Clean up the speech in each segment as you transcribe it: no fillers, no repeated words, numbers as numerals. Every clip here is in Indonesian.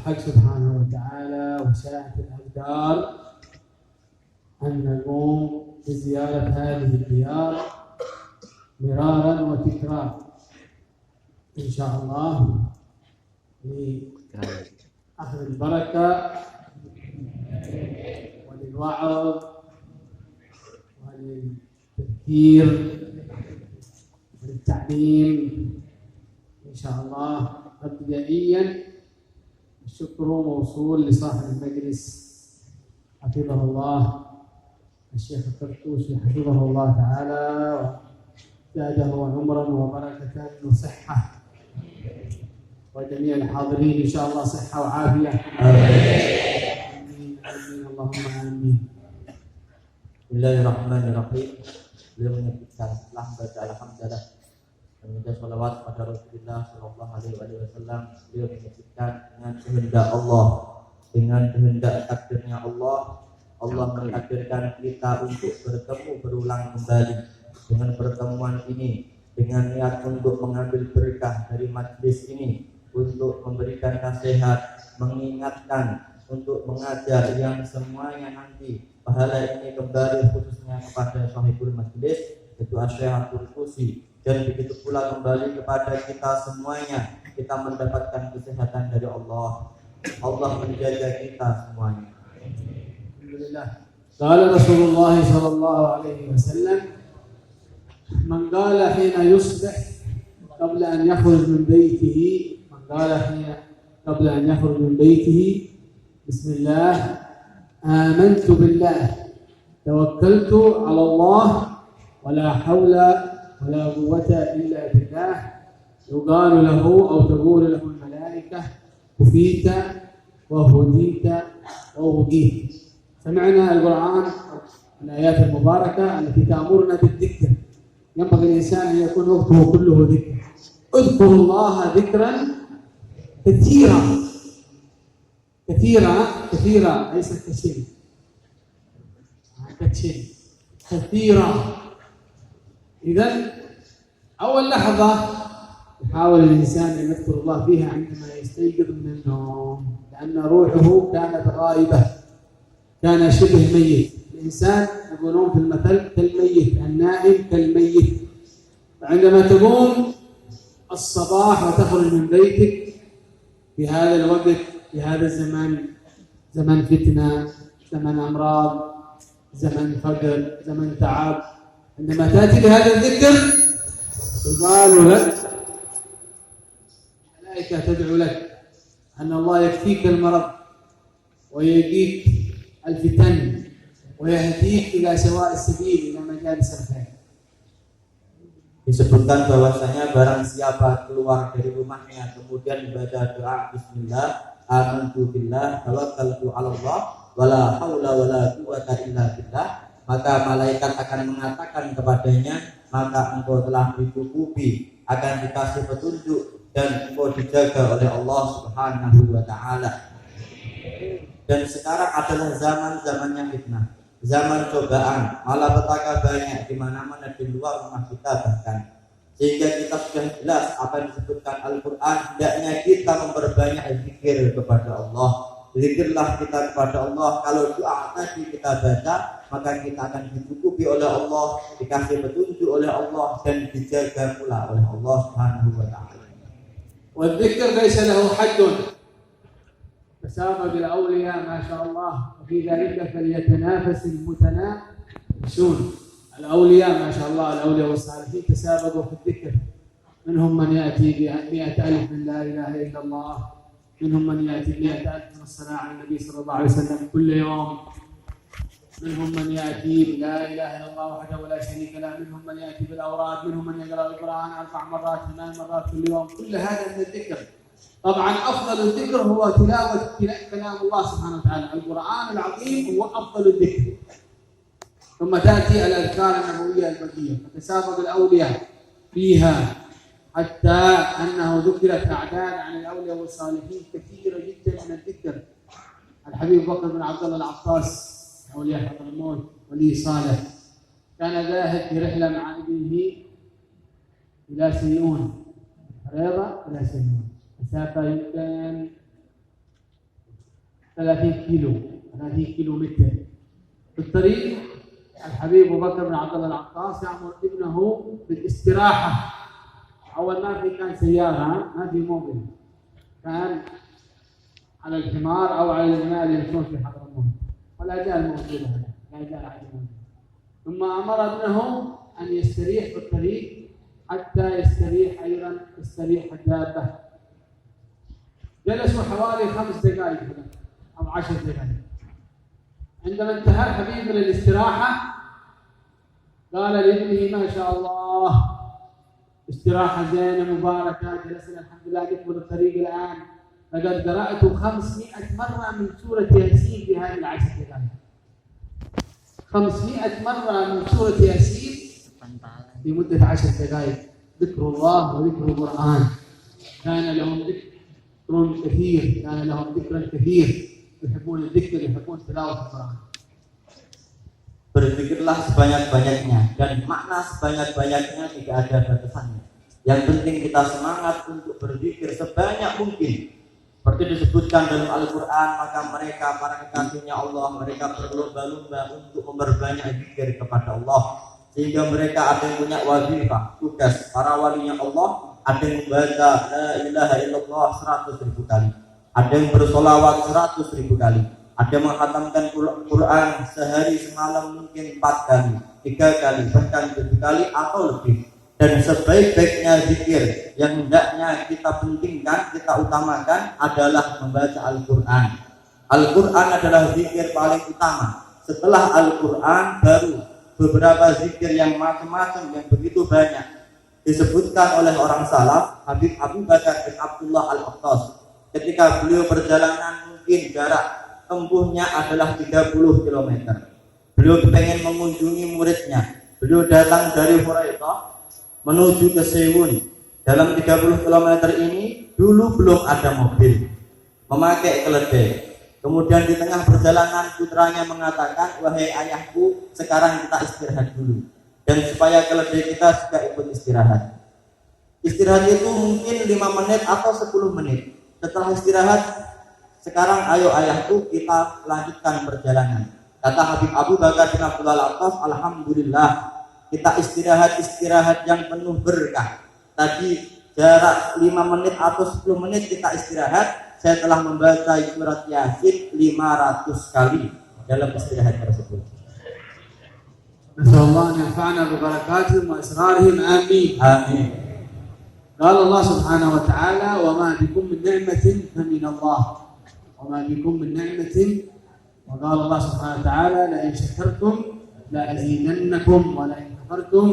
الحق سبحانه وتعالى وشاءت الأقدار أن نقوم بزيارة هذه الديار مرارا وتكرارا إن شاء الله لأخذ البركة وللوعظ وللتذكير وللتعليم إن شاء الله. مبدئيا الشكر موصول لصاحب المجلس حفظه الله الشيخ الطرطوسي حفظه الله تعالى وزاده عمرا وبركة وصحة، وجميع الحاضرين إن شاء الله صحة وعافية. آمين آمين اللهم آمين. Bismillahirrahmanirrahim. Beliau menyebutkan setelah baca alhamdulillah dan membaca sholawat pada Rasulullah Shallallahu Alaihi Wasallam, beliau menyebutkan dengan kehendak Allah, dengan kehendak takdirnya Allah, Allah menakdirkan kita untuk bertemu berulang kembali. Dengan pertemuan ini, dengan niat untuk mengambil berkah dari majlis ini, untuk memberikan nasihat, mengingatkan, untuk mengajar yang semuanya nanti pahala ini kembali khususnya kepada sahibul majlis yaitu Syekh Al-Qurtusi, dan begitu pula kembali kepada kita semuanya, kita mendapatkan kesehatan dari Allah. Allah menjaga kita semuanya. Alhamdulillah. Qala Rasulullah sallallahu alaihi wasallam, man qala hina yusbih qabla an yakhruj min baytihi, man qala hina qabla an yakhruj min baytihi bismillah amantu billah tawakkaltu ala Allah wala hawla wala quwwata illa billah yuqalu lahu aw taqulu lahu al-malaikah kufita wa hudita wa ughith. سمعنا القرآن الآيات المباركة التي تأمرنا بالذكر. ينبغي الإنسان أن يكون وقته كله ذكر. اذكر الله ذكرا كثيرا كثيرا كثيرا ليس كثيرا كثيرا. إذن أول لحظة يحاول الإنسان أن يذكر الله فيها عندما يستيقظ من النوم، لأن روحه كانت غائبة، كان شبه ميت. الإنسان يقولون في المثل كالميت، النائم كالميت. فعندما تقوم الصباح وتخرج من بيتك في هذا الوقت، في هذا الزمان، زمن فتنة، زمن أمراض، زمن فقر، زمن تعب، عندما تأتي بهذا الذكر يقال لك الملائكة تدعو لك أن الله يكفيك المرض ويقيك الفتن ويهديك إلى سواء السبيل إلى مجالس الخير. Disebutkan bahwasanya barang siapa keluar dari rumahnya kemudian membaca doa bismillah amantu billah tawakkaltu ala Allah wala haula wala quwwata illa billah, maka malaikat akan mengatakan kepadanya, maka engkau telah dicukupi, akan dikasih petunjuk dan engkau dijaga oleh Allah Subhanahu wa taala. Dan sekarang adalah zaman-zamannya fitnah, zaman cobaan, malapetaka banyak di mana-mana di luar rumah kita bahkan. Sehingga kita sudah jelas apa yang disebutkan Al-Quran, hendaknya kita memperbanyak zikir kepada Allah. Zikirlah kita kepada Allah. Kalau doa tadi kita baca, maka kita akan dicukupi oleh Allah, dikasih petunjuk oleh Allah, dan dijaga pula oleh Allah Subhanahu wa taala. Wa dzikr laysa lahu haddun. تسابق الأولياء ما شاء الله، وفي ذلك فليتنافس المتنافسون. الأولياء ما شاء الله، الأولياء والصالحين تسابقوا في الذكر. منهم من يأتي ب100,000 من لا إله إلا الله، منهم من يأتي ب100,000 من الصلاة على النبي صلى الله عليه وسلم كل يوم، منهم من يأتي بلا إله إلا الله وحده ولا شريك له، منهم من يأتي بالأوراد، منهم من يقرأ القرآن 4 مرات 8 مرات كل يوم. كل هذا من الذكر. طبعا أفضل الذكر هو تلاوة كلام الله سبحانه وتعالى. القرآن العظيم هو أفضل الذكر، ثم تأتي الأذكار النبوية البقية، فتسابق الأولياء فيها حتى أنه ذكرت أعداد عن الأولياء والصالحين كثيرة جدا من الذكر. الحبيب بكر بن عبد الله العطاس أولياء حضرموت ولي صالح كان ذاهب في رحلة مع ابنه إلى سيئون، رياضة إلى سيئون، مسافة يمكن 30 كيلو متر. في الطريق الحبيب أبو بكر بن عبد الله العطاس يأمر ابنه بالاستراحة. أول ما كان سيارة، ما في موبل، كان على الحمار أو على الجمال يمشون في حضرموت، ولا زال موجودة، لا زال عادي موجود. ثم أمر ابنه أن يستريح في الطريق حتى يستريح أيضا تستريح الدابة. جلسوا حوالي 5 دقائق أو 10 دقائق. عندما انتهى الحبيب من الاستراحة قال لابنه: ما شاء الله، استراحة زينة مباركة، جلسنا الحمد لله نكمل الطريق الآن، لقد قرأت 500 مرة من سورة ياسين في هذه ال10 دقائق. 500 مرة من سورة ياسين في مدة 10 دقائق، ذكر الله وذكر القرآن. كان لهم ذكر كثير، كان لهم ذكر كثير، يحبون الذكر، يحبون تلاوة القرآن. Berzikirlah sebanyak-banyaknya dan makna sebanyak-banyaknya tidak ada batasannya. Yang penting kita semangat untuk berzikir sebanyak mungkin. Seperti disebutkan dalam Al-Quran, maka mereka para kekasihnya Allah, mereka berlomba-lomba untuk memperbanyak zikir kepada Allah, sehingga mereka ada yang punya wazifah, tugas. Para walinya Allah ada yang membaca la ilaha illallah 100.000 kali, ada yang bersolawat 100.000 kali, ada yang menghatamkan Quran sehari semalam mungkin 4 kali, 3 kali, bahkan 7 kali atau lebih. Dan sebaik-baiknya zikir yang hendaknya kita pentingkan, kita utamakan adalah membaca Al-Quran. Al-Quran adalah zikir paling utama. Setelah Al-Quran baru beberapa zikir yang macam-macam, yang begitu banyak. Disebutkan oleh orang salaf, Habib Abu Bakar bin Abdullah Al-Attas, ketika beliau perjalanan mungkin jarak tempuhnya adalah 30 km. Beliau pengen mengunjungi muridnya. Beliau datang dari Hurairah menuju ke Sewun. Dalam 30 km ini dulu belum ada mobil, memakai keledai. Kemudian di tengah perjalanan putranya mengatakan, wahai ayahku, sekarang kita istirahat dulu, dan supaya keledai kita juga ikut istirahat. Istirahat itu mungkin 5 menit atau 10 menit. Setelah istirahat, sekarang ayo ayahku kita lanjutkan perjalanan. Kata Habib Abu Bakar bin Abdullah Al-Attas, alhamdulillah kita istirahat yang penuh berkah. Tadi jarak 5 menit atau 10 menit kita istirahat, saya telah membaca surat Yasin 500 kali dalam istirahat tersebut. Nasallallahu an yanfa'ana bi barakatihim wa asrarihim, amin. Amin. Qala Allah subhanahu wa ta'ala, wa ma bikum min ni'matin fa min Allah. وما بكم من نعمة، وقال الله سبحانه وتعالى لئن شكرتم لأزيدنكم ولئن كفرتم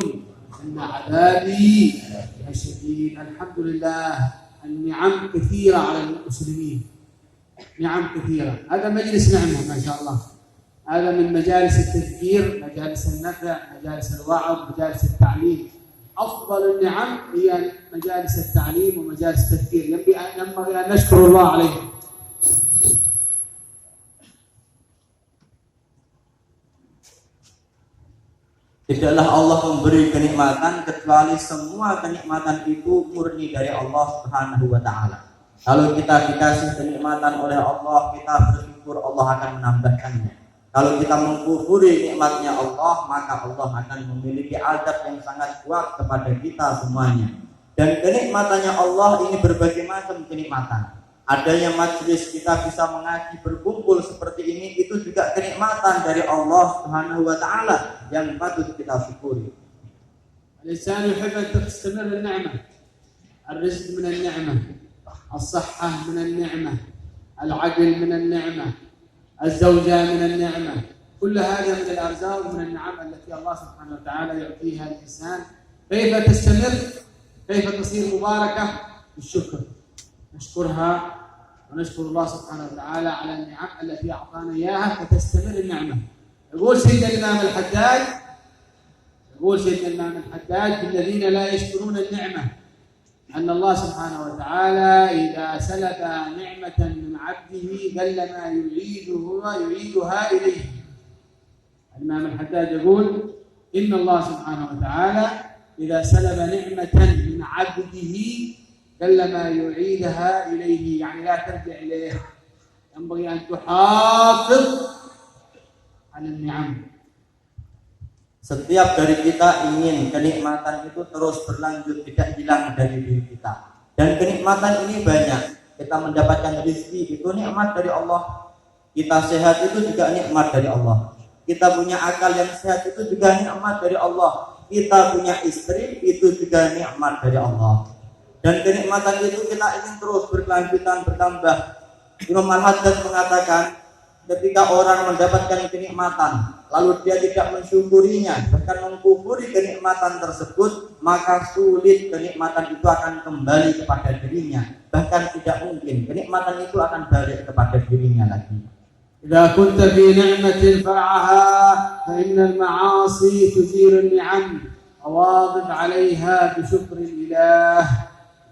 إن عذابي لشديد. الحمد لله، النعم كثيرة على المسلمين، نعم كثيرة. هذا مجلس نعمة ما شاء الله، هذا من مجالس التذكير، مجالس النفع، مجالس الوعظ، مجالس التعليم. أفضل النعم هي مجالس التعليم ومجالس التذكير، ينبغي أن نشكر الله عليه. Tidaklah Allah memberi kenikmatan kecuali semua kenikmatan itu murni dari Allah Subhanahu wa taala. Kalau kita dikasih kenikmatan oleh Allah, kita bersyukur, Allah akan menambahkannya. Kalau kita mengkufuri nikmatnya Allah, maka Allah akan memiliki azab yang sangat kuat kepada kita semuanya. Dan kenikmatannya Allah ini berbagai macam kenikmatan. Adanya majlis kita bisa mengaji berkumpul seperti ini, itu juga kenikmatan dari Allah Subhanahu wa taala yang patut kita syukuri. الإنسان يحب أن تستمر النعمة، الرزق من النعمة، الصحة من النعمة، العقل من النعمة، الزوجة من النعمة، كل هذا من الأرزاق ومن النعم التي الله سبحانه وتعالى يعطيها الإنسان. كيف تستمر؟ كيف تصير مباركة؟ بالشكر، نشكرها ونشكر الله سبحانه وتعالى على النعم التي أعطانا إياها فتستمر النعمة. يقول سيدنا الإمام الحداد في الذين لا يشكرون النعمة أن الله سبحانه وتعالى إذا سلب نعمة من عبده قل ما يعيدها إليه. الإمام الحداد يقول إن الله سبحانه وتعالى إذا سلب نعمة من عبده قل ما يعيدها إليه، يعني لا ترجع إليه، ينبغي أن تحافظ على النعم. Setiap dari kita ingin kenikmatan itu terus berlanjut, tidak hilang dari diri kita. Dan kenikmatan ini banyak. Kita mendapatkan rezeki itu nikmat dari Allah. Kita sehat itu juga nikmat dari Allah. Kita punya akal yang sehat itu juga nikmat dari Allah. Kita punya istri itu juga nikmat dari Allah. Dan kenikmatan itu kita ingin terus berkelanjutan, bertambah. Imam Al-Haddad mengatakan, ketika orang mendapatkan kenikmatan lalu dia tidak mensyukurinya, bahkan mengkufuri kenikmatan tersebut, maka sulit kenikmatan itu akan kembali kepada dirinya. Bahkan tidak mungkin kenikmatan itu akan balik kepada dirinya lagi. إذا كنت في نعمة فرعها فإن المعاصي تزيل النعم وواظب عليها بشكر الإله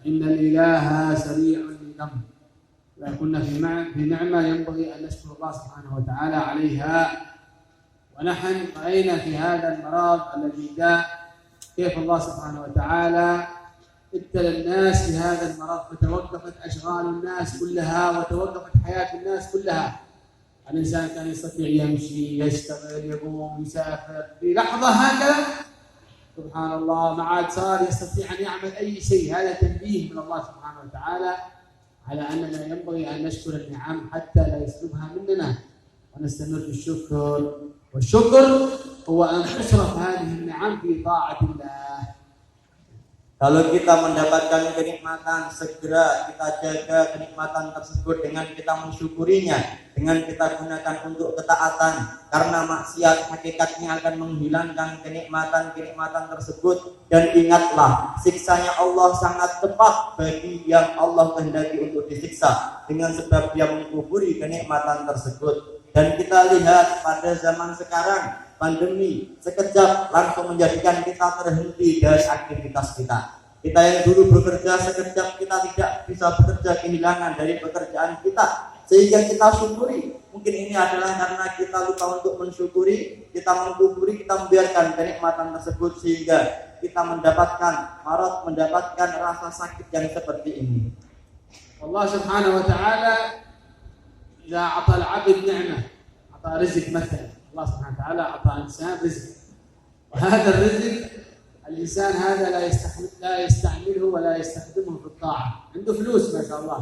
إن الإله سريع الذنب. إذا كنا في نعمة ينبغي أن نشكر الله سبحانه وتعالى عليها. ونحن رأينا في هذا المرض الذي جاء كيف الله سبحانه وتعالى ابتلى الناس في هذا المرض، فتوقفت أشغال الناس كلها وتوقفت حياة الناس كلها. الإنسان كان يستطيع يمشي، يشتغل، يقوم، يسافر في لحظة هكذا سبحان الله ما عاد صار يستطيع أن يعمل أي شيء. هذا تنبيه من الله سبحانه وتعالى على أننا ينبغي أن نشكر النعم حتى لا يسلبها مننا ونستمر في الشكر. والشكر هو أن تصرف هذه النعم في طاعة الله. Kalau kita mendapatkan kenikmatan, segera kita jaga kenikmatan tersebut dengan kita mensyukurinya, dengan kita gunakan untuk ketaatan, karena maksiat hakikatnya akan menghilangkan kenikmatan-kenikmatan tersebut. Dan ingatlah, siksanya Allah sangat tepat bagi yang Allah kehendaki untuk disiksa dengan sebab dia mengkufuri kenikmatan tersebut. Dan kita lihat pada zaman sekarang, pandemi sekejap langsung menjadikan kita terhenti dari aktivitas kita. Kita yang dulu bekerja sekejap kita tidak bisa bekerja, kehilangan dari pekerjaan kita, sehingga kita syukuri. Mungkin ini adalah karena kita lupa untuk mensyukuri, kita mengkufuri, kita membiarkan kenikmatan tersebut sehingga kita mendapatkan marad, mendapatkan rasa sakit yang seperti ini. Allah Subhanahu wa ta'ala إذا أعطى العبد نعمة أعطى رزق مثلا. الله سبحانه وتعالى أعطى إنسان رزق، وهذا الرزق الإنسان هذا لا يستعمله ولا يستخدمه في الطاعة. عنده فلوس ما شاء الله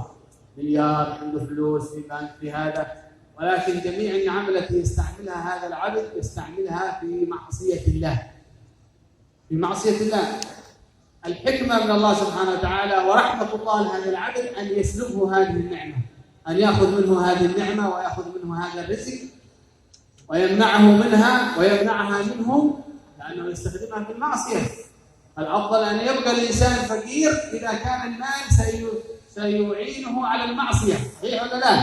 مليار، عنده فلوس في بنك في هذا، ولكن جميع النعم التي يستعملها هذا العبد يستعملها في معصية الله. في معصية الله. الحكمة من الله سبحانه وتعالى ورحمة الله لهذا العبد أن يسلبه هذه النعمة، أن يأخذ منه هذه النعمة ويأخذ منه هذا الرزق ويمنعها منه لأنه يستخدمها في المعصية. الأفضل أن يبقى الإنسان فقير إذا كان المال سيعينه على المعصية. صحيح ولا لا؟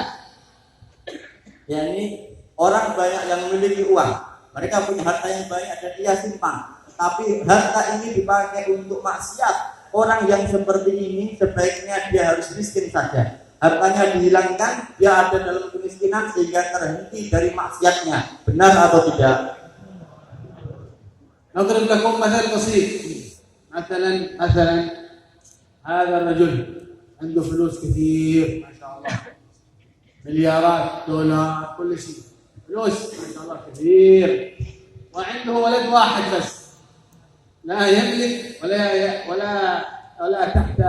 Yani orang banyak yang memiliki uang, mereka punya harta yang banyak dan dia simpan, tapi harta ini dipakai untuk maksiat. Orang yang seperti ini sebaiknya dia harus miskin saja. Hartanya dihilangkan, dia ada dalam kemiskinan sehingga terhenti dari maksiatnya. Benar atau tidak? نضرب لكم مثل بسيط. مثلا هذا الرجل عنده فلوس كثير ما شاء الله، مليارات دولار، كل شيء فلوس ما شاء الله كثير، وعنده ولد واحد بس، لا يملك ولا تحت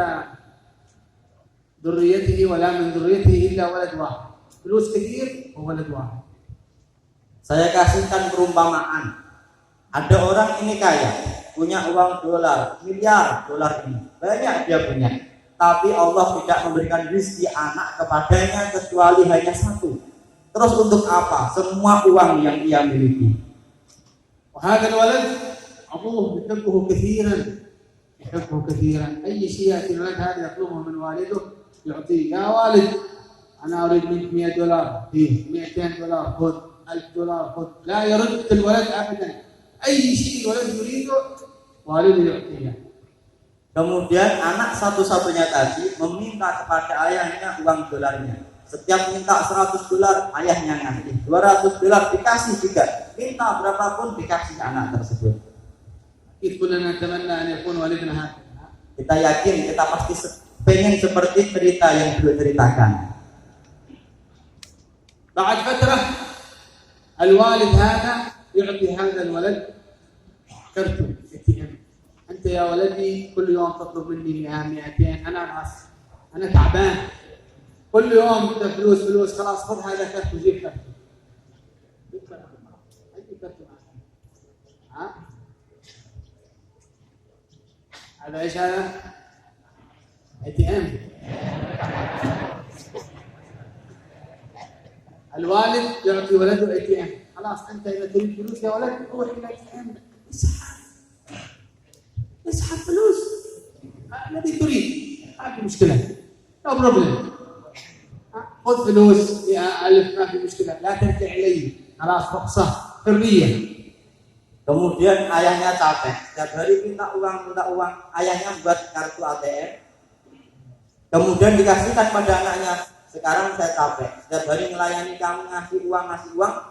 ذريته ولا من ذريته إلا ولد واحد. فلوس كثير وولد واحد. Saya kasihkan perumpamaan. Ada orang ini kaya, punya uang dolar, miliar dolar ini, banyak dia punya. Tapi Allah tidak memberikan rezeki anak kepadanya kecuali hanya satu. Terus untuk apa semua uang yang ia miliki? وهذا الولد أبوه يحبه كثيرا، أي شيء يأتي الولد هذا يطلبه من والده يعطيه. يا والد أنا أريد منك $100 فيه، $200 خذ، $1000 خذ. لا يرد الولد أبدا. أي شيء ولد يريده والده يعطيه. Kemudian anak satu-satunya tadi meminta kepada ayahnya uang dolarnya. Setiap minta $100, ayahnya ngasih. $200 dikasih juga. Minta berapapun dikasih anak tersebut. Kita yakin, kita pasti pengen seperti cerita yang beliau ceritakan. بعد فترة الوالد هذا يعطي هذا الولد كرتون ATM. أنت يا ولدي كل يوم تطلب مني 100 200، أنا تعبان، كل يوم بدك فلوس، خلاص خذ هذا كرتون، جيب كرتون. ها؟ هذا ايش هذا؟ ATM. الوالد يعطي ولده ATM. خلاص انت اذا تريد فلوس يا ولد روح الى ATM اسحب فلوس الذي تريد، ما في مشكله، نو بروبلم، خذ فلوس يا ألف، ما في مشكله، لا ترجع الي، خلاص رخصه حريه. Kemudian ayahnya capek, setiap hari minta uang, ayahnya buat kartu ATM. Kemudian dikasihkan pada anaknya, sekarang saya capek, setiap hari melayani kamu ngasih uang,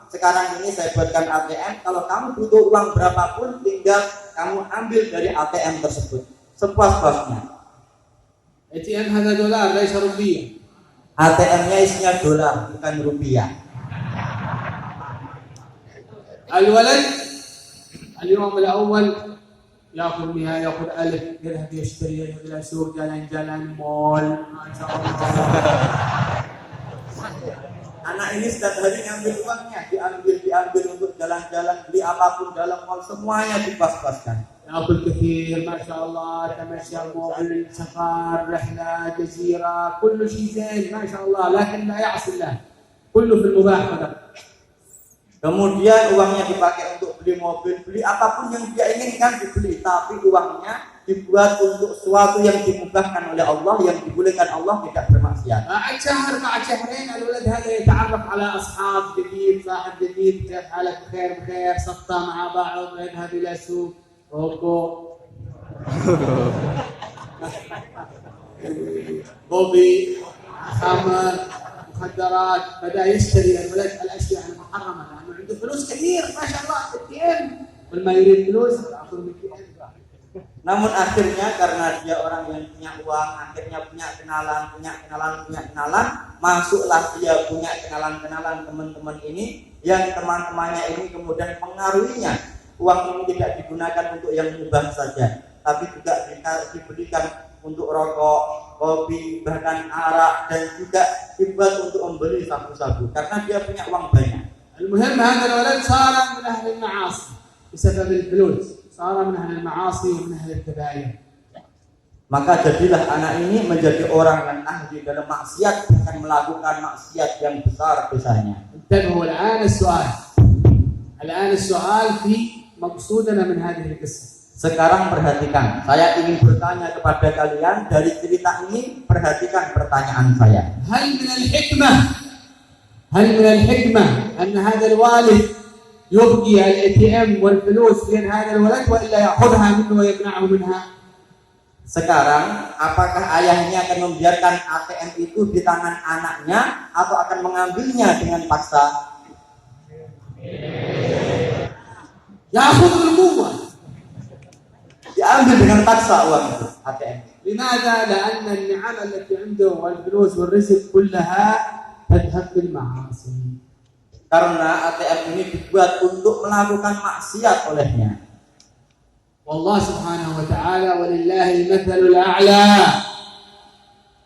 sekarang ini saya buatkan ATM, kalau kamu butuh uang berapapun tinggal kamu ambil dari ATM tersebut, sepuas-puasnya. ATM هذا دولار ليس روبية. ATM-nya isinya dolar, bukan rupiah. الولد اليوم الأول يأخذ ألف، يذهب يشتري، يذهب إلى سوق، jalan-jalan mall، ما شاء الله. Anak ini setiap hari ngambil uangnya, diambil untuk jalan-jalan, beli apapun dalam mall, semuanya dipas-paskan. يأكل كثير ما شاء الله، تمشى مول، سفر، رحلة، جزيرة، كل شيء زين ما شاء الله، لكن لا يعصي الله، كله في المباح فقط. Kemudian uangnya dipakai untuk beli mobil, beli apapun yang dia inginkan dibeli, tapi uangnya dibuat untuk sesuatu yang dimubahkan oleh Allah, yang dibolehkan Allah, tidak bermaksiat. بعد شهر بعد شهرين الولد هذا يتعرف على أصحاب جديد، صاحب جديد، كيف حالك، بخير، سطة مع بعض، يذهب إلى سوق كوكو بوبي، خمر، مخدرات، بدأ يشتري الولد الأشياء المحرمة لأنه عنده فلوس كثير ما شاء الله ATM، ولما يريد فلوس يأخذ من ATM. Namun akhirnya karena dia orang yang punya uang, akhirnya punya kenalan, masuklah dia punya kenalan teman-teman ini, yang teman-temannya ini kemudian mengaruhinya. Uang ini tidak digunakan untuk yang mubah saja, tapi juga diberikan untuk rokok, kopi, bahkan arak, dan juga dibuat untuk membeli sabu-sabu karena dia punya uang banyak. المهم هذا الولد صار من أهل المعاصي بسبب الفلوس، صار من أهل المعاصي ومن أهل الكبائر. Maka jadilah anak ini menjadi orang yang ahli dalam maksiat, bukan melakukan maksiat yang besar dosanya. انتبهوا الآن السؤال في مقصودنا من هذه القصة. Sekarang perhatikan, saya ingin bertanya kepada kalian dari cerita ini, perhatikan pertanyaan saya. هل من الحكمة أن هذا الوالد يبقي الATM والفلوس في هذا الولد وإلا يأخذها منه ويقنعه منها؟ Sekarang, apakah ayahnya akan membiarkan ATM itu di tangan anaknya atau akan mengambilnya dengan paksa? يأخذ بالقوة. Diambil dengan paksa uang itu ATM. لماذا؟ لأن النعم التي عنده والفلوس والرزق كلها تذهب بالمعاصي. Karena ATM ini dibuat untuk melakukan maksiat olehnya. والله سبحانه وتعالى ولله المثل الأعلى.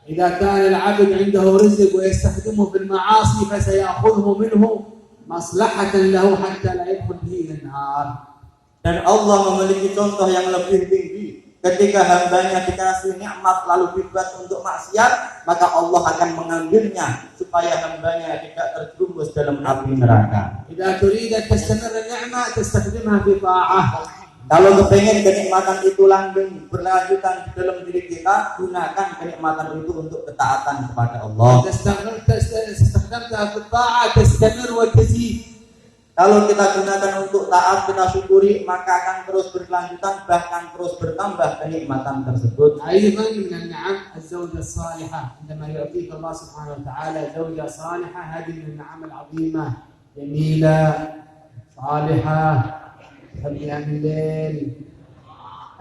إذا كان العبد عنده رزق ويستخدمه في المعاصي فسيأخذه منه مصلحة له حتى لا يدخل به إلى النار. Dan Allah memiliki contoh yang lebih tinggi. Ketika hambanya dikasih nikmat lalu dibuat untuk maksiat, maka Allah akan mengambilnya supaya hambanya tidak terjerumus dalam api neraka. إذا تريد أن تستمر النعمة تستخدمها في طاعة. Kalau kepengen kenikmatan itu langgeng berlanjutan di dalam diri kita, gunakan kenikmatan itu untuk ketaatan kepada Allah. استخدمتها في الطاعة تستمر وتزيد. Kalau kita gunakan untuk taat, kita syukuri, maka akan terus berkelanjutan, bahkan terus bertambah kenikmatan tersebut. أيضا من النعم الزوجة الصالحة. عندما يعطيك الله سبحانه وتعالى زوجة صالحة، هذه من النعم العظيمة، جميلة، صالحة، تحب قيام الليل،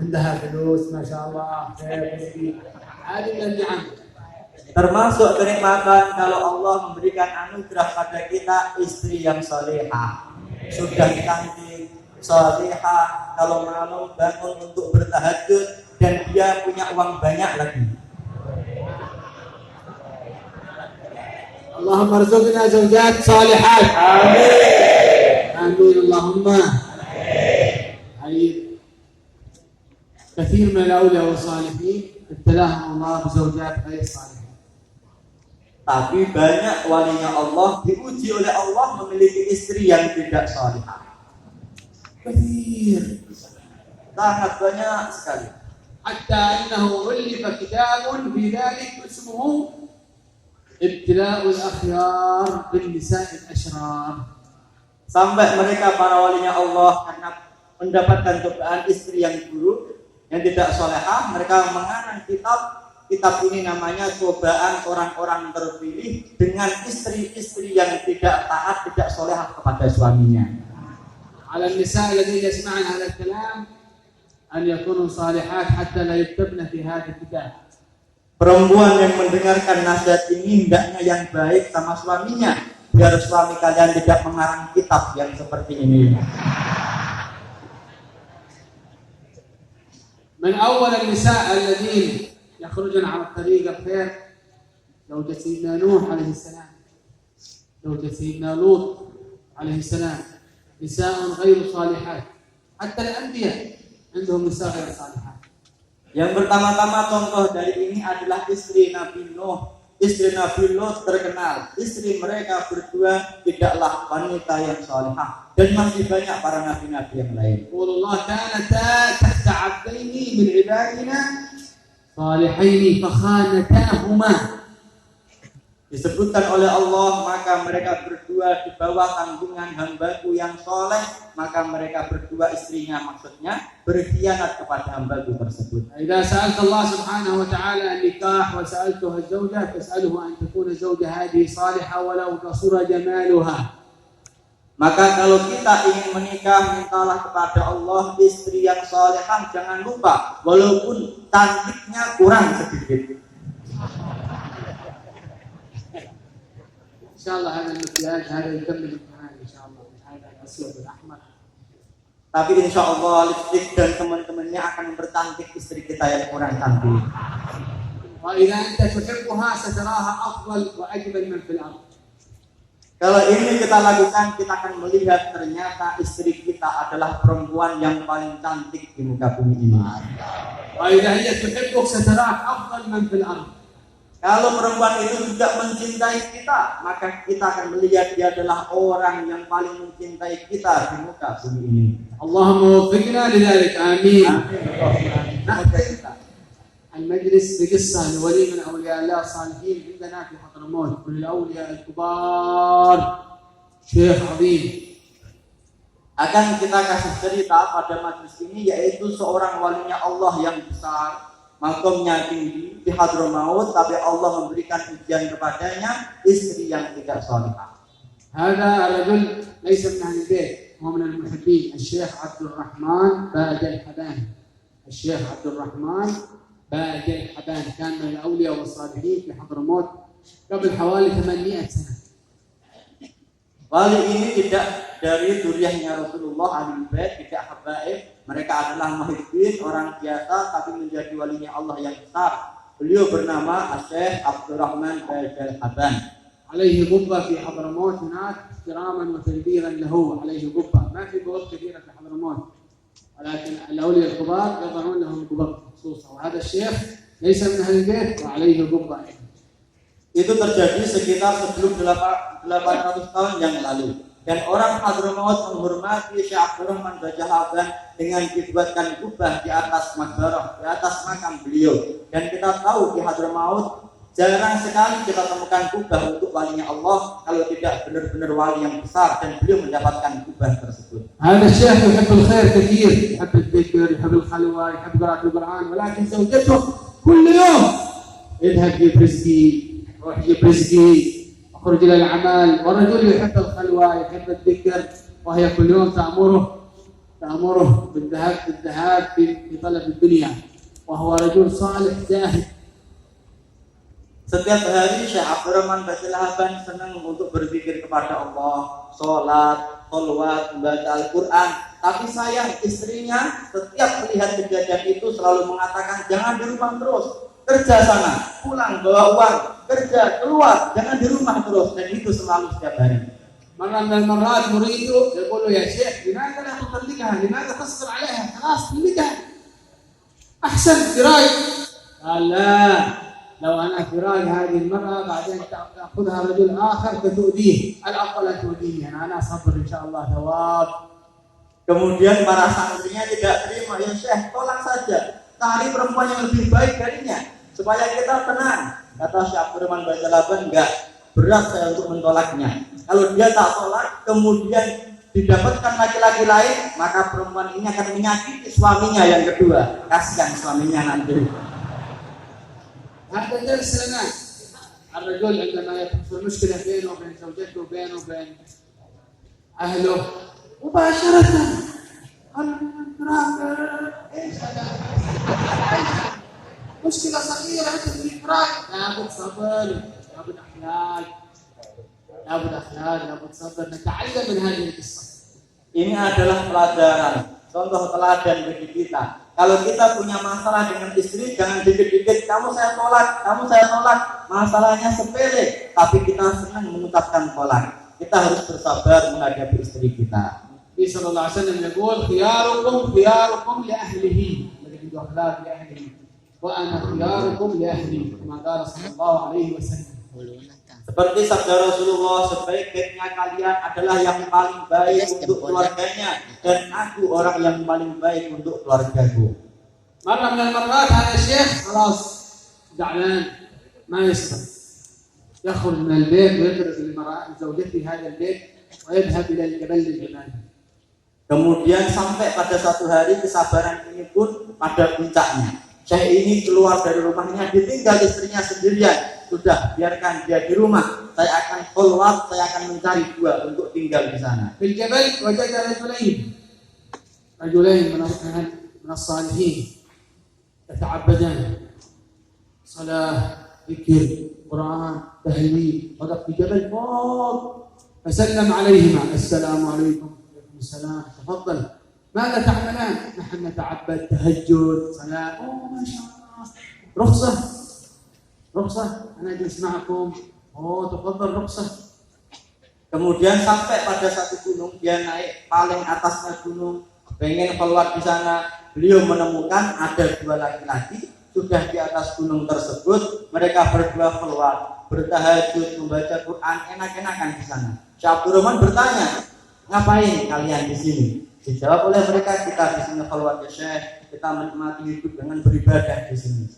عندها فلوس ما شاء الله، خير، هذه من النعم. Termasuk kenikmatan kalau Allah memberikan anugerah pada kita istri yang salehah. Sudah cantik, salehah, kalau malam bangun untuk bertahajud dan dia punya uang banyak lagi. Allahumma arzuqna zawjat salihat. Amin. Amin Allahumma. كثير من الأولياء والصالحين ابتلاهم الله بزوجات غير صالحة. Tapi banyak walinya Allah diuji oleh Allah memiliki istri yang tidak salihah. كثير. Sangat banyak sekali. حتى أنه ألف كتاب في ذلك اسمه ابتلاء الأخيار بالنساء الأشرار. Sampai mereka para walinya Allah karena mendapatkan cobaan istri yang buruk, yang tidak salehah, mereka mengarang kitab ini namanya cobaan orang-orang terpilih dengan istri-istri yang tidak taat, tidak salehah kepada suaminya. على النساء الذين يسمعن هذا الكلام أن يكونوا صالحات حتى لا يكتبن في هذا الكتاب. Perempuan yang mendengarkan nasihat ini hendaknya yang baik sama suaminya, biar suami kalian tidak mengarang kitab yang seperti ini. من أول النساء الذين يخرجن على الطريق الخير زوجة سيدنا نوح عليه السلام، زوجة سيدنا لوط عليه السلام، نساء غير صالحات. حتى الأنبياء عندهم نساء غير صالحات. Yang pertama-tama contoh dari ini adalah istri Nabi Nuh. Istri Nabi Lot terkenal. Istri mereka berdua tidaklah wanita yang salihah. Dan masih banyak para nabi-nabi yang lain. Allah كانتا تحت عبدين من عبادنا صالحين فخانتاهما. Disebutkan oleh Allah, maka mereka berdua di bawah tanggungan hambaku yang soleh, maka mereka berdua istrinya maksudnya berkhianat kepada hambaku tersebut. إذا سألت الله سبحانه وتعالى النكاح وسألتها الزوجة فاسأله أن تكون الزوجة هذه صالحة ولو قصر جمالها. Maka kalau kita ingin menikah, mintalah kepada Allah istri yang salehah, jangan lupa walaupun cantiknya kurang sedikit. إن شاء الله هذا المكياج هذا يكمل الامتحان إن شاء الله هذا الأسود والأحمر. Tapi insya Allah lipstik dan teman-temannya akan mempercantik istri kita yang kurang cantik. وإذا أنت تحبها ستراها أفضل وأجمل من في الأرض. Kalau ini kita lakukan, kita akan melihat ternyata istri kita adalah perempuan yang paling cantik di muka bumi ini. وإذا هي تحبك ستراك أفضل من في الأرض. Kalau perempuan itu juga mencintai kita, maka kita akan melihat dia adalah orang yang paling mencintai kita di muka bumi ini. اللهم وفقنا لذلك آمين. نختم المجلس بقصة لولي من أولياء الله الصالحين عندنا في حضرموت، من الأولياء الكبار، شيخ عظيم. Akan kita kasih cerita pada majelis ini, yaitu seorang walinya Allah yang besar, makamnya tinggi di Hadramaut, tapi Allah memberikan ujian kepadanya istri yang tidak salihah. هذا رجل ليس من أهل البيت، هو من المحبين، الشيخ عبد الرحمن بادئ الحبان. الشيخ عبد الرحمن بادئ الحبان كان من الأولياء والصالحين في حضرموت قبل حوالي 800 سنة. Wali ini tidak dari zuriyahnya Rasulullah Ahlul Bait, tidak habaib. Mereka adalah muhibbin, orang biasa, tapi menjadi walinya Allah yang besar. Beliau bernama Syekh Abdurrahman Badal Haban. عليه قبة في حضرموت هناك احتراما وتقديرا له، عليه قبة، ما في قبب كثيرة في حضرموت، ولكن الأولياء الكبار يضعون لهم قبب خصوصا، وهذا الشيخ ليس من أهل البيت وعليه قبة. Itu terjadi sekitar sebelum 800 tahun yang lalu. Dan orang Hadramaut menghormati Syekh Abdurrahman Badal Haban dengan dibuatkan kubah di atas makbarah, di atas makam beliau. Dan kita tahu di Hadramaut jarang sekali kita temukan kubah untuk walinya Allah kalau tidak benar-benar wali yang besar, dan beliau mendapatkan kubah tersebut. هذا الشيخ يحب الخير كثير، يحب الذكر، يحب الخلوة، يحب قراءة القرآن، ولكن زوجته كل يوم اذهب جيب رزقي، روح جيب رزقي، اخرج إلى العمل. والرجل يحب الخلوة، يحب الذكر، وهي كل يوم تأمره بالذهاب في طلب الدنيا، وهو رجل صالح زاهد. Setiap hari Syekh Abdurrahman Bajalahaban senang untuk berzikir kepada Allah, sholat, kholwat, membaca Al-Quran. Tapi sayang istrinya setiap melihat kejadian itu selalu mengatakan jangan di rumah terus, kerja sana, pulang bawa uang, kerja keluar, jangan di rumah terus. Dan itu selalu setiap hari. مرة من المرات مريده يقول له يا شيخ لماذا لا تطلقها؟ لماذا تصبر عليها؟ خلاص طلقها أحسن فراق. قال لا، لو أنا فراق هذه المرأة بعدين تأخذها رجل آخر فتؤذيه، الأفضل أن تؤذيني أنا صبر إن شاء الله ثواب. Kemudian para santrinya tidak terima, ya Syekh tolak saja, cari perempuan yang lebih baik darinya supaya kita tenang. Kata Syekh Abdurrahman Bajalahaban, enggak, berat saya untuk mentolaknya. Kalau dia tak tolak, kemudian didapatkan laki-laki lain, maka perempuan ini akan menyakiti suaminya yang kedua. Kasihan suaminya nanti. هذا درس لنا. الرجل عندما يحصل مشكلة بينه وبين زوجته وبينه وبين أهله مباشرة ايش هذا؟ مشكلة صغيرة عندك في الإفراج، لابد صبر، لابد أخلاق، لابد صبر، نتعلم من هذه القصة. Ini adalah pelajaran, contoh teladan bagi kita. Kalau kita punya masalah dengan istri, jangan dikit-dikit kamu saya tolak. Masalahnya sepele, tapi kita senang mengucapkan tolak. Kita harus bersabar menghadapi istri kita. Nabi sallallahu alaihi wasallam يقول خياركم لأهله، الذي أخلاق لأهله، وأنا خياركم لأهلي، كما قال صلى الله عليه وسلم. Seperti sabda Rasulullah, sebaik-baiknya kalian adalah yang paling baik untuk keluarganya, dan aku orang yang paling baik untuk keluargaku. مرة من المرات هذا الشيخ خلاص زعلان ما يصبر، يخرج من البيت ويترك زوجته هذا البيت ويذهب إلى الجبل للعبادة. Kemudian sampai pada suatu hari kesabaran ini pun pada puncaknya. Syekh ini keluar dari rumahnya, ditinggal istrinya sendirian. Sudah, biarkan dia di rumah. Saya akan keluar, saya akan mencari gua untuk tinggal di sana. في الجبل وجد رجلين من الصالحين يتعبدان صلاة، ذكر، قرآن، تهليل، وقف في جبل فوق فسلم عليهما السلام عليكم. وعليكم السلام، تفضل، ماذا تعملان؟ نحن نتعبد، تهجد، صلاة. ما شاء الله، رخصة أنا أجلس معكم. تفضل رخصة. Kemudian sampai pada satu gunung, dia naik paling atasnya gunung, pengen keluar di sana. Beliau menemukan ada dua laki-laki sudah di atas gunung tersebut. Mereka berdua keluar bertahajud, membaca Quran, enak-enakan di sana. Syekh Abdurrahman bertanya, ngapain kalian di sini? Dijawab oleh mereka, kita di sini keluar ya Syekh, kita menikmati hidup dengan beribadah di sini.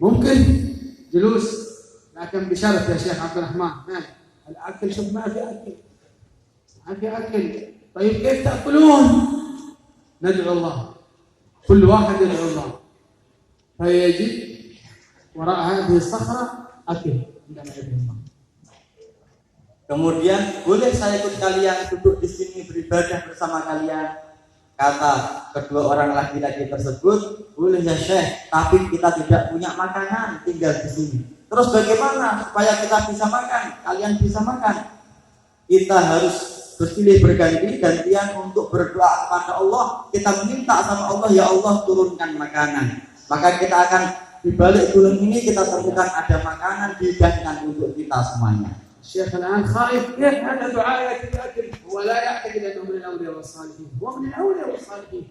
ممكن جلوس لكن بشرط يا شيخ عبد الرحمن، الأكل شوف ما في أكل، طيب كيف تأكلون؟ ندعو الله، كل واحد يدعو الله، فيجد وراء هذه الصخرة أكل عندما يدعو الله. Kemudian, boleh saya ikut kalian duduk di sini beribadah bersama kalian? Kata kedua orang laki-laki tersebut, boleh ya Syekh, tapi kita tidak punya makanan, tinggal di sini. Terus bagaimana supaya kita bisa makan? Kalian bisa makan? Kita harus bersilih berganti, gantian untuk berdoa kepada Allah. Kita meminta sama Allah, ya Allah turunkan makanan. Maka kita akan di balik gunung ini kita temukan ada makanan dihidangkan untuk kita semuanya. الشيخ الآن خائف، كيف هذا دعاء يأتي بأكل؟ هو لا يعتقد أنه من الأولياء والصالحين، هو من الأولياء والصالحين،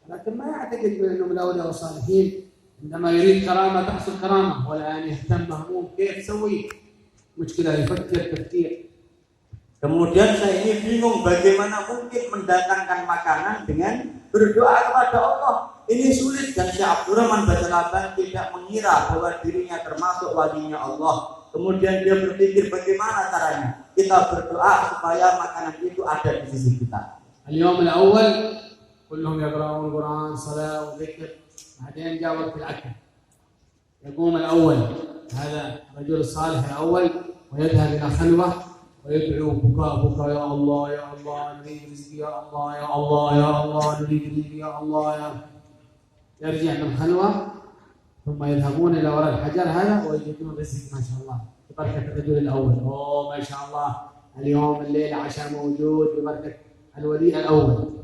لكن ما يعتقد أنه من الأولياء والصالحين. عندما يريد كرامة تحصل كرامة، والآن يهتم مهموم كيف يسوي مشكلة، يفكر تفكير. Kemudian saya ini bingung bagaimana mungkin mendatangkan makanan dengan berdoa kepada Allah. Ini sulit, dan Syekh Abdurrahman Bajalahaban tidak mengira bahwa dirinya termasuk walinya Allah. Kemudian dia berpikir bagaimana caranya kita berdoa supaya makanan itu ada di sisi kita. اليوم الأول كلهم يقرأون القرآن، صلاة وذكر، بعدين جاء وقت الأكل. يقوم الأول هذا الرجل الصالح الأول ويذهب إلى خلوة ويدعو بكاء، يا الله يا الله نريد رزق، يا الله يا الله يا الله نريد رزق، يا الله يا. يرجع من خلوة ثم يذهبون إلى وراء الحجر هذا ويجدون رزق ما شاء الله ببركة الرجل الأول. ما شاء الله اليوم الليلة عشاء موجود ببركة الولي الأول.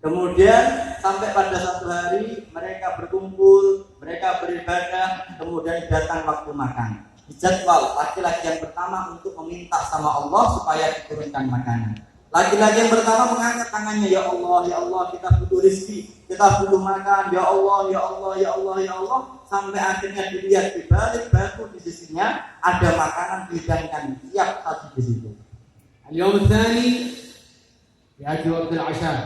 Kemudian sampai pada satu hari mereka berkumpul, mereka beribadah, kemudian datang waktu makan. Dijadwal laki-laki yang pertama untuk meminta sama Allah supaya diturunkan makanan. Laki-laki yang pertama mengangkat tangannya, ya Allah, kita butuh rezeki, kita butuh makan, ya Allah, ya Allah, ya Allah, ya Allah. Sampai akhirnya dilihat di balik batu di sisinya ada makanan dihidangkan siap satu di situ. اليوم الثاني يأتي وقت العشاء.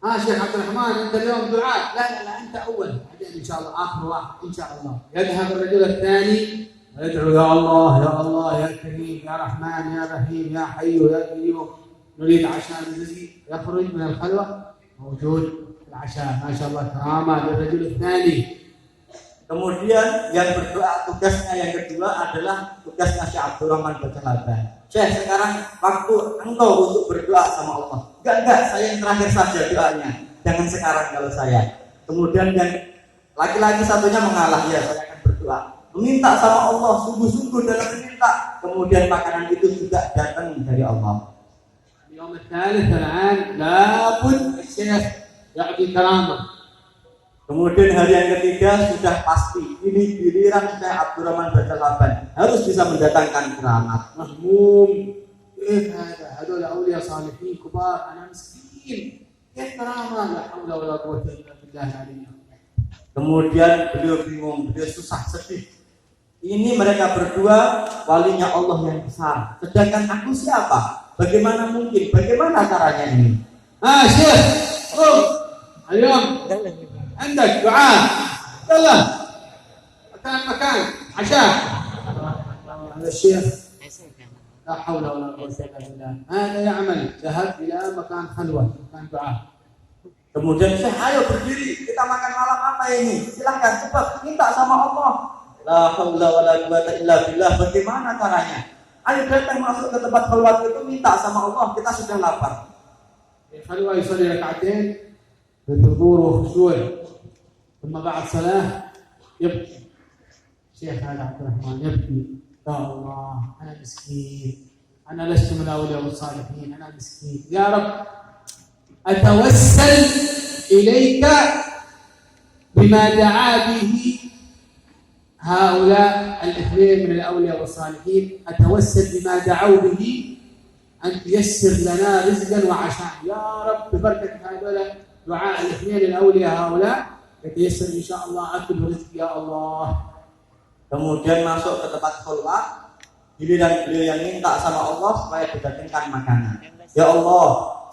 شيخ عبد الرحمن أنت اليوم دعاء. لا أنت أول، بعدين إن شاء الله آخر واحد إن شاء الله. يذهب الرجل الثاني ويدعو يا الله يا الله يا كريم يا رحمن يا رحيم يا حي يا قيوم نريد عشاء الرزق. يخرج من الخلوة موجود العشاء. ما شاء الله كرامة للرجل الثاني. Kemudian yang berdoa tugasnya yang kedua adalah tugasnya Syekh Abdurrahman Bacalaban. Syekh, sekarang waktu engkau untuk berdoa sama Allah. Enggak, saya yang terakhir saja doanya. Jangan sekarang kalau saya. Kemudian yang laki-laki satunya mengalah, ya saya akan berdoa. Meminta sama Allah, sungguh-sungguh dalam meminta. Kemudian makanan itu juga datang dari Allah. اليوم الثالث الآن لابد الشيخ يعطي كرامة. Kemudian hari yang ketiga sudah pasti ini giliran Syekh Abdurrahman Bacalaban harus bisa mendatangkan keramat. مهموم كيف هذول أولياء صالحين كبار أنا مسكين كيف كرامة لا حول ولا قوة إلا بالله العلي. Kemudian beliau bingung, beliau susah, sedih. Ini mereka berdua walinya Allah yang besar, sedangkan aku siapa? Bagaimana mungkin? Bagaimana caranya ini? شيخ اليوم عندك دعاء يلا مكان عشاء. هذا الشيخ لا حول ولا قوة إلا بالله هذا يعمل ذهب إلى مكان خلوة مكان دعاء. Kemudian Syekh, ayo berdiri, kita makan malam apa ini? Silahkan cepat minta sama Allah. La haula wala quwata illa billah. Bagaimana caranya? Ayo datang masuk ke tempat khalwat itu minta sama Allah, kita sudah lapar. خلوة يصلي ركعتين بالحضور وخشوع ثم بعد صلاة يبكي. شيخ هذا عبد الرحمن يبكي يا الله أنا مسكين أنا لست من الأولياء والصالحين أنا مسكين يا رب أتوسل إليك بما دعا به هؤلاء الاثنين من الأولياء والصالحين. أتوسل بما دعوا به أن تيسر لنا رزقا وعشاء يا رب ببركة هؤلاء دعاء الاثنين الأولياء هؤلاء يتيسر إن شاء الله أكل رزق يا الله. Kemudian masuk ke tempat khalwat, giliran beliau yang minta sama Allah supaya didatangkan makanan. Ya Allah,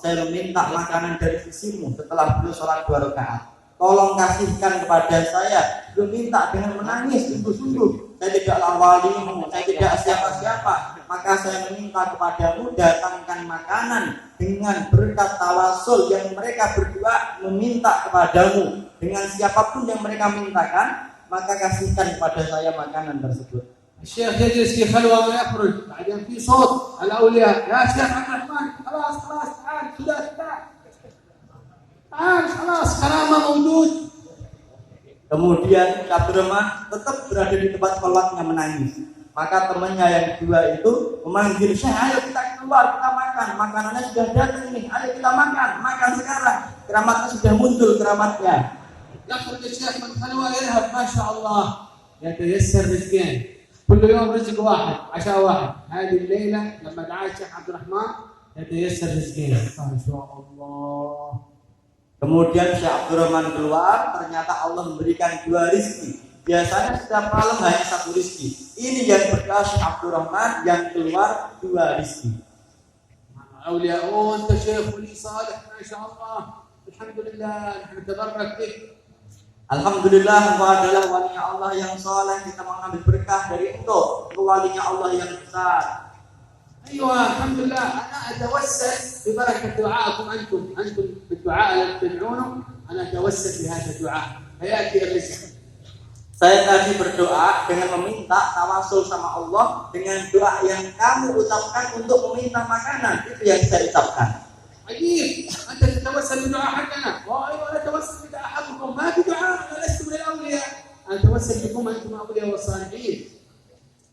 saya meminta makanan dari sisimu setelah beliau sholat 2 rakaat. Tolong kasihkan kepada saya. Beliau minta dengan menangis sungguh-sungguh. Saya tidaklah walimu, saya tidak siapa-siapa. Maka saya meminta kepadamu datangkan makanan dengan berkat tawasul yang mereka berdua meminta kepadamu. Dengan siapapun yang mereka mintakan, maka kasihkan kepada saya makanan tersebut. الشيخ يجلس في خلوة ما يخرج بعدين في صوت الأولياء يا شيخ عبد الرحمن خلاص تعال تعال خلاص كرامة موجود. Kemudian Abdurrahman tetap berada di tempat sholatnya menangis. Maka temannya yang kedua itu memanggil, Syekh, ayo kita keluar, kita makan. Makanannya sudah datang nih, ayo kita makan sekarang. Keramatnya sudah muncul keramatnya. يخرج الشيخ من خلوة يذهب ما شاء الله يتيسر رزقين. كل يوم رزق واحد عشاء واحد. هذه الليلة لما دعا الشيخ عبد الرحمن يتيسر رزقين ما شاء الله. Kemudian Syekh Abdurrahman keluar, ternyata Allah memberikan 2 rizki. Biasanya setiap malam hanya 1 rizki. Ini yang berdoa Syekh Abdurrahman yang keluar 2 rizki. أولياء أنت شيخ ولي صالح ما شاء الله الحمد لله نحن نتبرك بك. Alhamdulillah, engkau adalah walinya Allah yang saleh, kita mengambil berkah dari engkau walinya Allah yang besar. أيوة الحمد لله أنا أتوسل ببركة دعائكم أنتم بالدعاء الذي تدعونه أنا أتوسل بهذا الدعاء فيأتي الرزق. Saya tadi berdoa dengan meminta tawasul sama Allah dengan doa yang kamu ucapkan untuk meminta makanan, itu yang saya ucapkan. عجيب أنت تتوسل بدعاء حقنا وأيوة أنا أتوسل بدعاء حقكم ما في دعاء أنا لست من الأولياء أتوسل بكم أنتم أولياء والصالحين.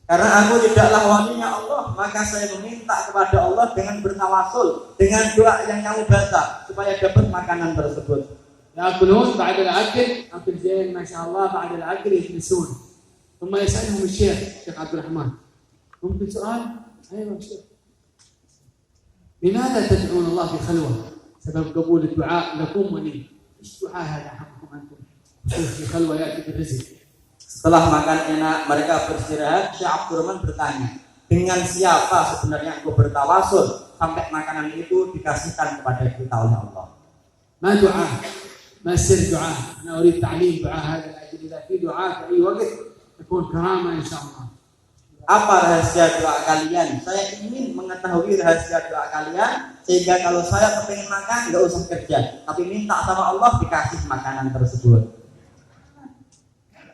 Karena aku tidaklah walinya Allah, maka saya meminta kepada Allah dengan bertawasul dengan doa yang kamu baca supaya dapat makanan tersebut. يأكلون بعد الأكل أكل زين ما شاء الله، بعد الأكل يجلسون ثم يسألهم الشيخ عبد الرحمن ممكن سؤال؟ أيوة شيخ. لماذا تدعون الله في خلوة؟ سبب قبول الدعاء لكم ولي. إيش دعاء هذا حقكم أنتم؟ شوف في خلوة يأتي بالرزق. Setelah makan enak, mereka beristirahat. Syekh Abdurrahman bertanya, dengan siapa sebenarnya aku bertawasul sampai makanan itu dikasihkan kepada kita oleh Allah? ما دعاء، ما سر دعاء. أنا أريد تعليم دعاء هذا لأجل إذا في دعاء في أي وقت يكون كرامة إن شاء الله. Apa rahasia doa kalian? Saya ingin mengetahui rahasia doa kalian sehingga kalau saya kepengen makan nggak usah kerja, tapi minta sama Allah dikasih makanan tersebut.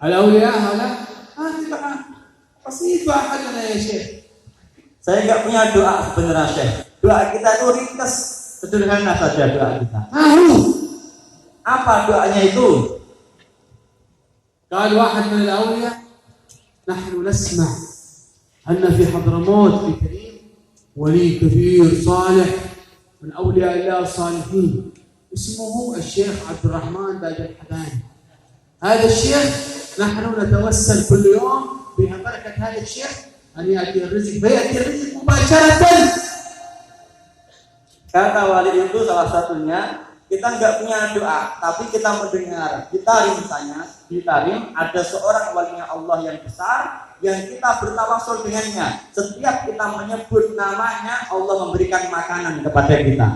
الأولياء هذا هذه دعاء بسيط واحد يا شيخ. Saya nggak punya doa sebenarnya Syekh. Doa kita itu ringkas, sederhana saja doa kita. Apa doanya itu? قال واحد من الأولياء نحن نسمع أن في حضرموت في كريم ولي كبير صالح من أولياء الله الصالحين اسمه الشيخ عبد الرحمن باج الحباني. هذا الشيخ نحن نتوسل كل يوم ببركة هذا الشيخ أن يأتي الرزق، فيأتي الرزق مباشرة. Kata wali itu salah satunya, kita nggak punya doa, tapi kita mendengar, kita rim ada seorang walinya Allah yang besar, yang kita bertawasul dengannya. Setiap kita menyebut namanya, Allah memberikan makanan kepada kita.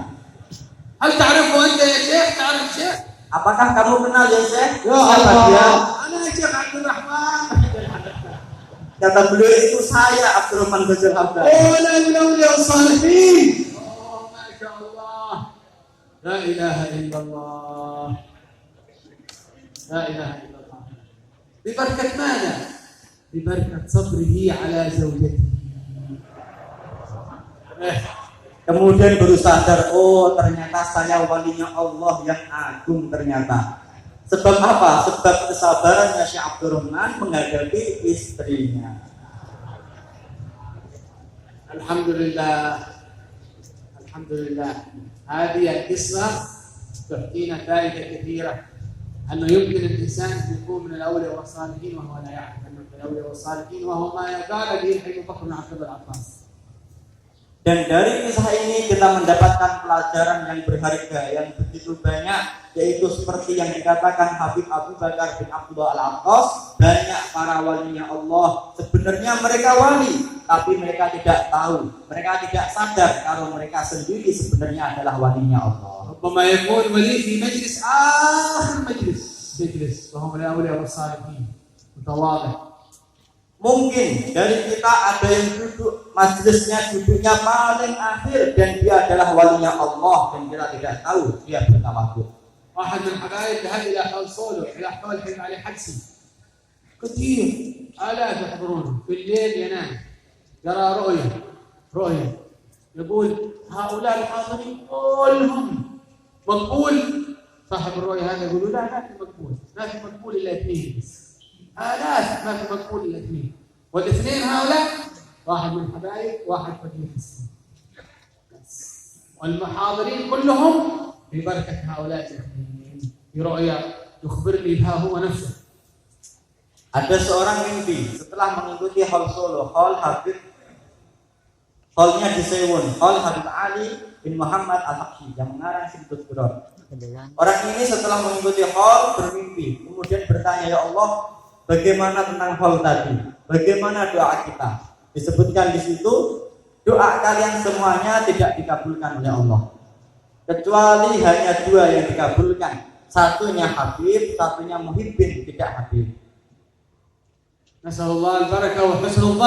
هل تعرفوا أنت يا شيخ؟ تعرف شيخ؟ Apakah kamu kenal ya Syekh? Ya Siapa dia? أنا الشيخ عبد الرحمن. Kata beliau itu saya Abdurrahman Bajal Hamdan. أولى الأولياء الصالحين. ما شاء الله. لا إله إلا الله. لا إله إلا الله. ببركة ماذا؟ ببركة صبره على زوجته. Kemudian baru sadar, oh ternyata saya walinya Allah yang agung ternyata. Sebab apa? Sebab kesabarannya Syekh Abdurrahman menghadapi istrinya. Alhamdulillah. Alhamdulillah. هذه القصة تعطينا فائدة كثيرة أنه يمكن الإنسان أن يكون من الأولياء والصالحين وهو لا يعرف أنه من الأولياء والصالحين وهو ما قال به أبو بكر بن عبد العباس. Dan dari kisah ini kita mendapatkan pelajaran yang berharga yang begitu banyak, yaitu seperti yang dikatakan Habib Abu Bakar bin Abdullah Al-Attas, banyak para walinya Allah sebenarnya mereka wali, tapi mereka tidak tahu, mereka tidak sadar kalau mereka sendiri sebenarnya adalah walinya Allah. ربما يكون ولي في مجلس آخر مجلس وهم الأولياء والصالحين متواضع. Mungkin dari kita ada yang duduk majelisnya duduknya paling akhir dan dia adalah walinya Allah dan kita tidak tahu dia bertawadhu. واحد من الحبايب ذهب إلى حول صولو إلى حول حلم علي حدسي كثير آلاف يحضرونه في الليل ينام يرى رؤية يقول هؤلاء الحاضرين كلهم مقبول. صاحب الرؤية هذا يقول لا ما في مقبول إلا اثنين بس. آلاف ما في مقبول إلا اثنين، والاثنين هؤلاء واحد من الحبايب واحد فقير مسكين. والمحاضرين كلهم ببركة هؤلاء الاثنين في رؤيا يخبرني بها هو نفسه. Ada seorang mimpi setelah mengikuti Hall Solo, Hallnya di Sewon, Hall Habib Ali bin Muhammad Al-Habsyi yang mengarang Simtud Qur'an. Orang ini setelah mengikuti Hall bermimpi, kemudian bertanya, ya Allah, bagaimana tentang hal tadi? Bagaimana doa kita? Disebutkan di situ, doa kalian semuanya tidak dikabulkan oleh Allah. Kecuali hanya dua yang dikabulkan. Satunya Habib, satunya Muhibbin, tidak Habib. Nasallallahu al-barakah wa husnul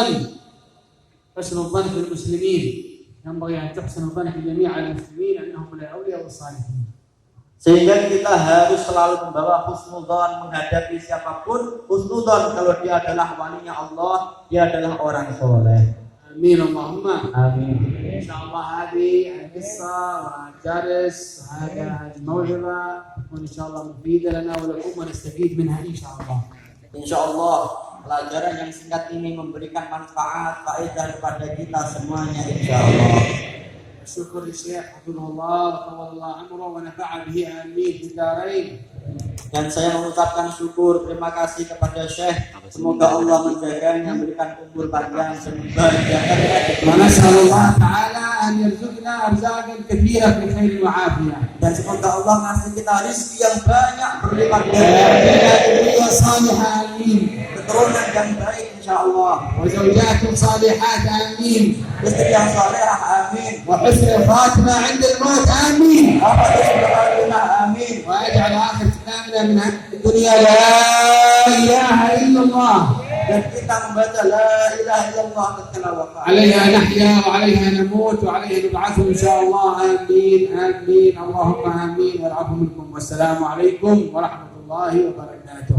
dhann fil muslimin. Yanbaghi an tuhsinu dhann fi jami' al-muslimin annahum min al-awliya was-salihin. Sehingga kita harus selalu membawa husnudzon menghadapi siapapun. Husnudzon kalau dia adalah walinya Allah, dia adalah orang soleh. Amin Allahumma. Amin. Insyaallah hadi al-qissa wa al-daris wa hada al-maw'idha تكون إن شاء الله مفيدة لنا ولكم ونستفيد منها إن شاء الله. Insya Allah pelajaran yang singkat ini memberikan manfaat faedah kepada kita semuanya insya Allah. الشكر للشيخ حفظه الله وطول الله عمره ونفع به آمين في الدارين. Dan saya mengucapkan syukur terima kasih kepada Syekh, semoga Allah menjaganya, memberikan umur panjang sebahagianya. ونسأل الله تعالى أن يرزقنا أرزاقا كثيرة في خير وعافية. Dan semoga Allah ngasih kita rezeki yang banyak berlipat وصالحة آمين. keturunan yang baik insya Allah. وزوجات صالحات آمين. Istri yang salehah amin. وحسن الخاتمة عند الموت آمين. Amin. وأجعل آخر كلامنا من الدنيا لا إله إلا الله. Dan kita membaca la ilaha illallah tatkala wafat. عليها نحيا وعليها نموت وعليها نبعث إن شاء الله. آمين آمين اللهم آمين والعفو منكم والسلام عليكم ورحمة الله وبركاته.